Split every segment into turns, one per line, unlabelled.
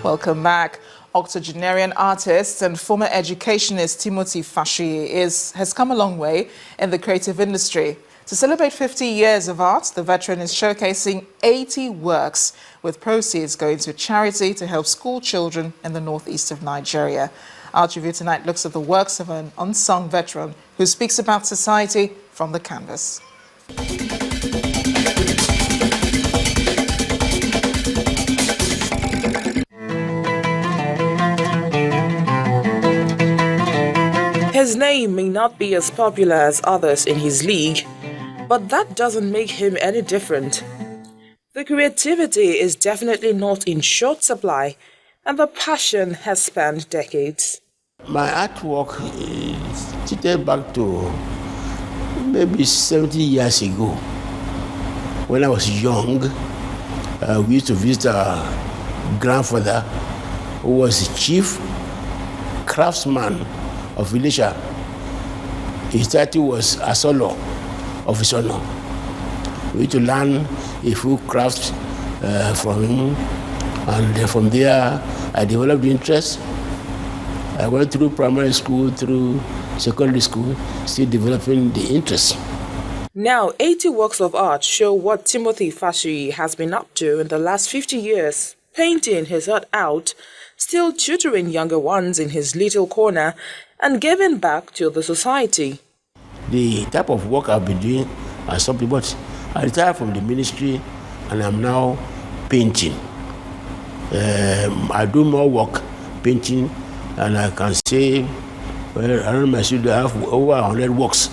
Welcome back. Octogenarian artist and former educationist Timothy Fashiyi has come a long way in the creative industry. To celebrate 50 years of art, the veteran is showcasing 80 works, with proceeds going to charity to help school children in the northeast of Nigeria. Art Review tonight looks at the works of an unsung veteran who speaks about society from the canvas.
His name may not be as popular as others in his league, but that doesn't make him any different. The creativity is definitely not in short supply, and the passion has spanned decades.
My artwork is dated back to maybe 70 years ago. When I was young, we used to visit our grandfather, who was the chief craftsman of Elisha. His title was Asolo of his honor. We used to learn a few crafts from him, and from there I developed interest. I went through primary school, through secondary school, still developing the interest.
Now, 80 works of art show what Timothy Fashiyi has been up to in the last 50 years, painting his art out, still tutoring younger ones in his little corner, and giving back to the society.
The type of work I've been doing, I stopped, but I retired from the ministry and I'm now painting. I do more work painting, and I can say, around my studio I have over 100 works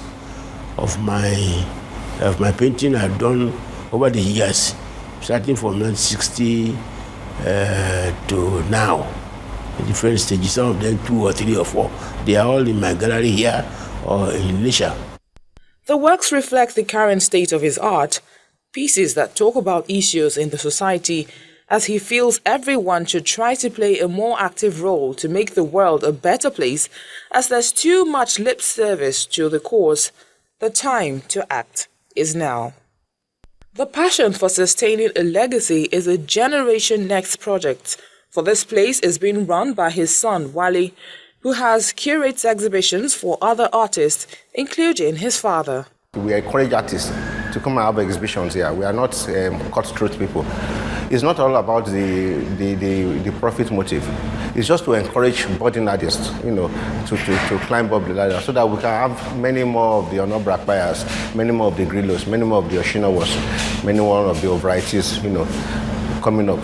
of my painting I've done over the years, starting from 1960 to now. Different stages, some of them 2 or 3 or 4. They are all in my gallery here or in Elisha.
The works reflect the current state of his art, pieces that talk about issues in the society, as he feels everyone should try to play a more active role to make the world a better place, as there's too much lip service to the cause. The time to act is now. The passion for sustaining a legacy is a Generation Next project. For this place is being run by his son, Wale, who has curates exhibitions for other artists, including his father.
We encourage artists to come and have exhibitions here. We are not cutthroat people. It's not all about the profit motive. It's just to encourage budding artists, to climb up the ladder, so that we can have many more of the Onobra choirs, many more of the Grillos, many more of the Oshinawas, many more of the varieties, coming up.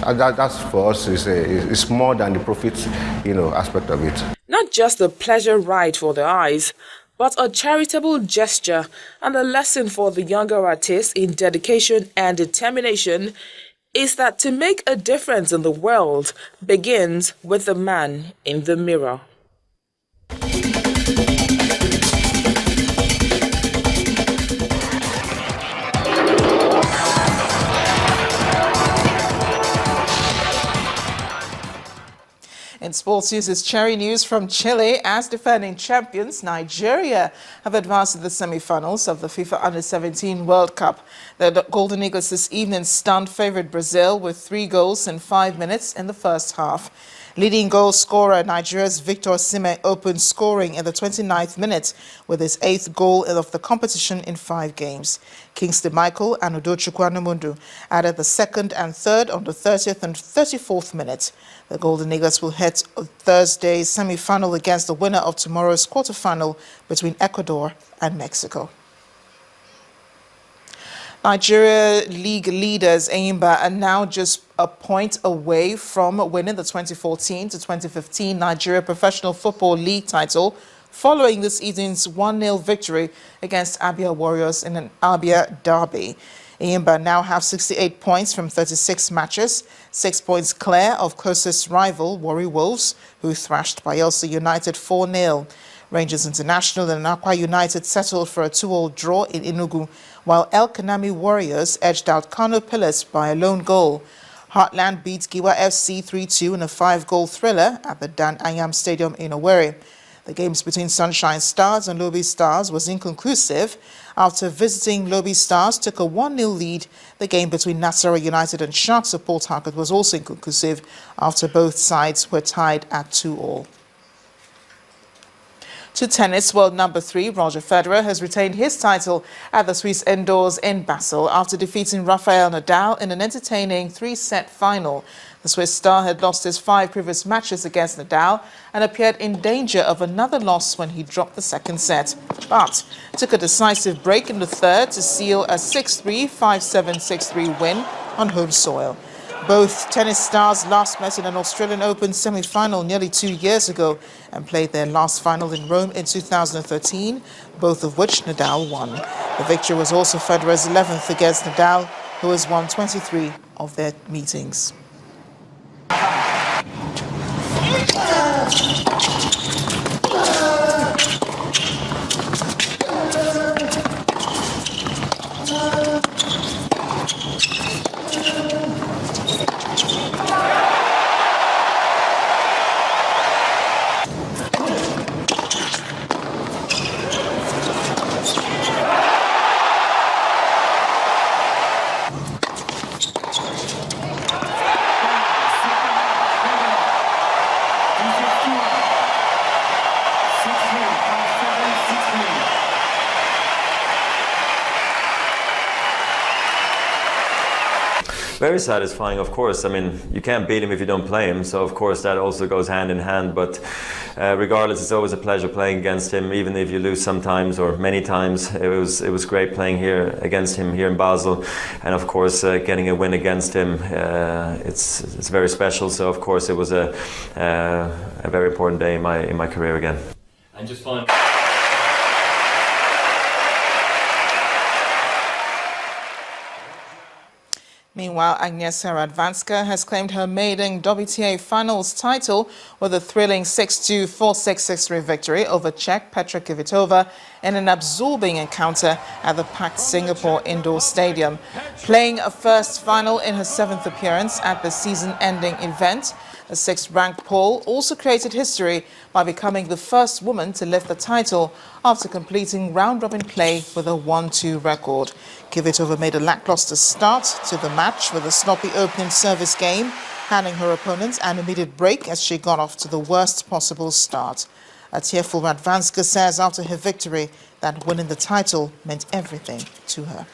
And that's for us is more than the profit, aspect of it.
Not just a pleasure ride for the eyes, but a charitable gesture and a lesson for the younger artists in dedication and determination is that to make a difference in the world begins with the man in the mirror.
In sports news, it's Cherry news from Chile. As defending champions, Nigeria have advanced to the semi-finals of the FIFA Under-17 World Cup. The Golden Eagles this evening stunned favourite Brazil with 3 goals in 5 minutes in the first half. Leading goal scorer Nigeria's Victor Osimhen opened scoring in the 29th minute with his 8th goal of the competition in 5 games. Kingsley Michael and Udochukwu Anumundu added the 2nd and 3rd on the 30th and 34th minute. The Golden Eagles will head to Thursday's semi-final against the winner of tomorrow's quarter-final between Ecuador and Mexico. Nigeria League leaders Enyimba are now just a point away from winning the 2014 to 2015 Nigeria Professional Football League title following this evening's 1-0 victory against Abia Warriors in an Abia derby. Enyimba now have 68 points from 36 matches, 6 points clear of closest rival Warri Wolves, who thrashed Bayelsa United 4-0. Rangers International and Akwa United settled for a 2-2 draw in Enugu, while El Kanami Warriors edged out Kano Pillars by a lone goal. Heartland beat Giwa FC 3-2 in a 5-goal thriller at the Dan Anyam Stadium in Owerri. The games between Sunshine Stars and Lobby Stars was inconclusive. After visiting, Lobby Stars took a 1-0 lead. The game between Nasarawa United and Sharks of Port Harcourt was also inconclusive after both sides were tied at 2-2. To tennis, world number 3, Roger Federer has retained his title at the Swiss indoors in Basel after defeating Rafael Nadal in an entertaining 3-set final. The Swiss star had lost his 5 previous matches against Nadal and appeared in danger of another loss when he dropped the second set, but took a decisive break in the third to seal a 6-3, 5-7, 6-3 win on home soil. Both tennis stars last met in an Australian Open semi-final nearly 2 years ago and played their last final in Rome in 2013, both of which Nadal won. The victory was also Federer's 11th against Nadal, who has won 23 of their meetings.
Very satisfying, of course. I mean, you can't beat him if you don't play him, so of course that also goes hand in hand. But regardless, it's always a pleasure playing against him, even if you lose sometimes or many times. It was great playing here against him here in Basel, and of course getting a win against him. It's very special. So of course it was a very important day in my career again.
And just finally.
Meanwhile, Agnieszka Radwanska has claimed her maiden WTA Finals title with a thrilling 6-2, 4-6, 6-3 victory over Czech Petra Kvitova in an absorbing encounter at the packed Singapore indoor stadium. Playing a first final in her 7th appearance at the season-ending event, the 6th-ranked Pole also created history by becoming the first woman to lift the title after completing round-robin play with a 1-2 record. Kvitova made a lackluster start to the match with a sloppy opening service game, handing her opponent an immediate break as she got off to the worst possible start. A tearful Radwanska says after her victory that winning the title meant everything to her.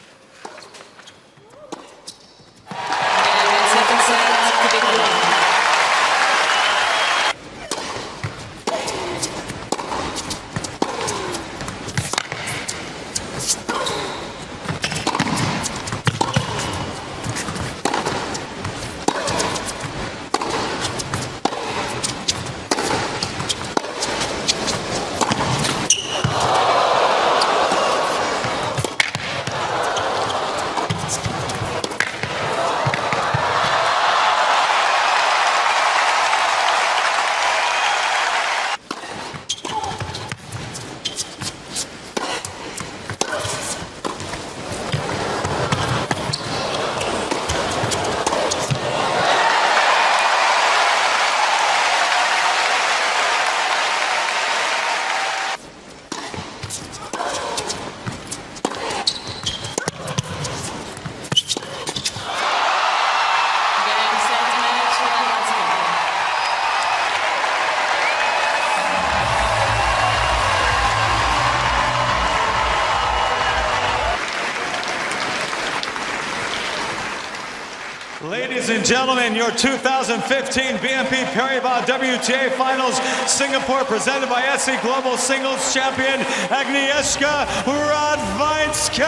Ladies and gentlemen, your 2015 BNP Paribas WTA Finals Singapore presented by SC Global Singles Champion Agnieszka Radwanska.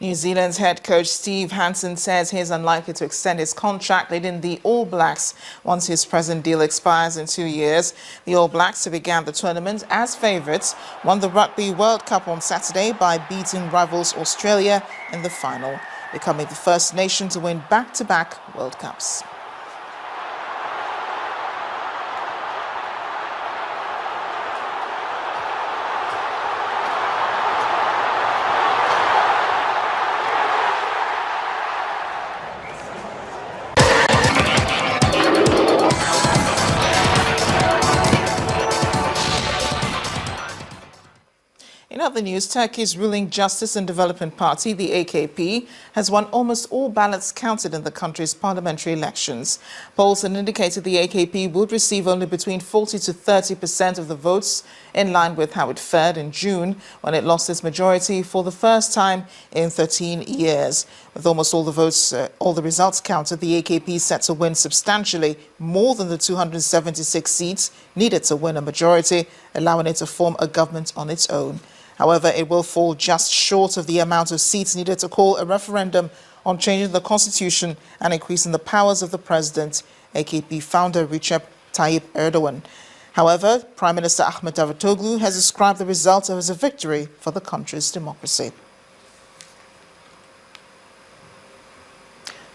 New Zealand's head coach Steve Hansen says he is unlikely to extend his contract leading the All Blacks once his present deal expires in 2 years. The All Blacks, who began the tournament as favourites, won the Rugby World Cup on Saturday by beating rivals Australia in the final, becoming the first nation to win back-to-back World Cups. In other news, Turkey's ruling Justice and Development Party, the AKP, has won almost all ballots counted in the country's parliamentary elections. Polls had indicated the AKP would receive only between 40 to 30% of the votes, in line with how it fared in June when it lost its majority for the first time in 13 years. With almost all the results counted, the AKP is set to win substantially more than the 276 seats needed to win a majority, allowing it to form a government on its own. However, it will fall just short of the amount of seats needed to call a referendum on changing the constitution and increasing the powers of the president, AKP founder Recep Tayyip Erdogan. However, Prime Minister Ahmed Davutoglu has described the result as a victory for the country's democracy.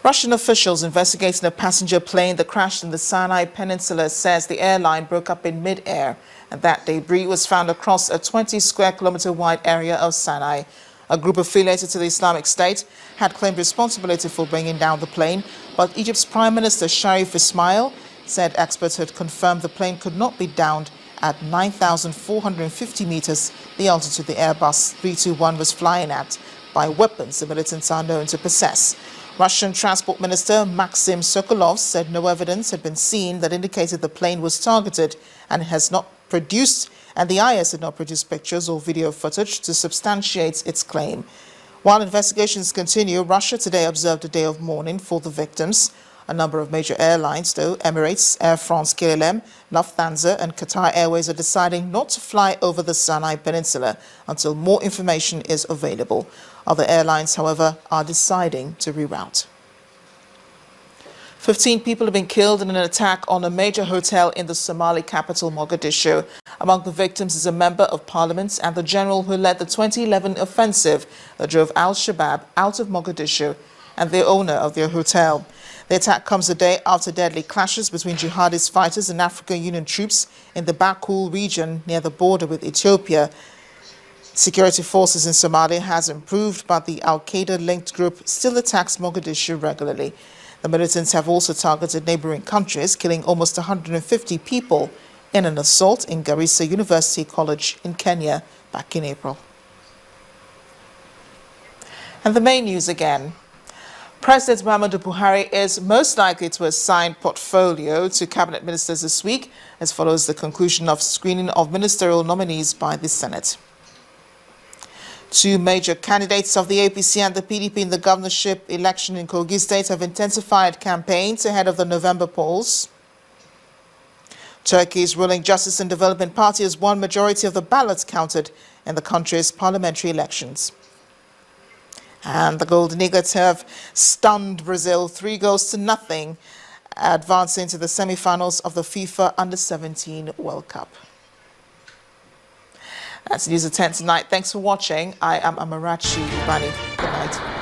Russian officials investigating a passenger plane that crashed in the Sinai Peninsula says the airline broke up in mid-air and that debris was found across a 20-square-kilometer wide area of Sinai. A group affiliated to the Islamic State had claimed responsibility for bringing down the plane, but Egypt's Prime Minister Sharif Ismail said experts had confirmed the plane could not be downed at 9,450 meters, the altitude the Airbus 321 was flying at, by weapons the militants are known to possess. Russian Transport Minister Maxim Sokolov said no evidence had been seen that indicated the plane was targeted and the IS had not produced pictures or video footage to substantiate its claim. While investigations continue, Russia today observed a day of mourning for the victims. A number of major airlines, though, Emirates, Air France-KLM, Lufthansa and Qatar Airways are deciding not to fly over the Sinai Peninsula until more information is available. Other airlines, however, are deciding to reroute. 15 people have been killed in an attack on a major hotel in the Somali capital, Mogadishu. Among the victims is a member of parliament and the general who led the 2011 offensive that drove al-Shabaab out of Mogadishu and the owner of their hotel. The attack comes a day after deadly clashes between jihadist fighters and African Union troops in the Bakul region near the border with Ethiopia. Security forces in Somalia has improved, but the al-Qaeda-linked group still attacks Mogadishu regularly. The militants have also targeted neighboring countries, killing almost 150 people in an assault in Garissa University College in Kenya back in April. And the main news again. President Muhammadu Buhari is most likely to assign portfolio to cabinet ministers this week, as follows the conclusion of screening of ministerial nominees by the Senate. Two major candidates of the APC and the PDP in the governorship election in Kogi State have intensified campaigns ahead of the November polls. Turkey's ruling Justice and Development Party has won majority of the ballots counted in the country's parliamentary elections. And the Golden Eagles have stunned Brazil 3-0, advancing to the semi-finals of the FIFA Under-17 World Cup. That's News at 10 tonight. Thanks for watching. I am Amarachi Ubani. Good night.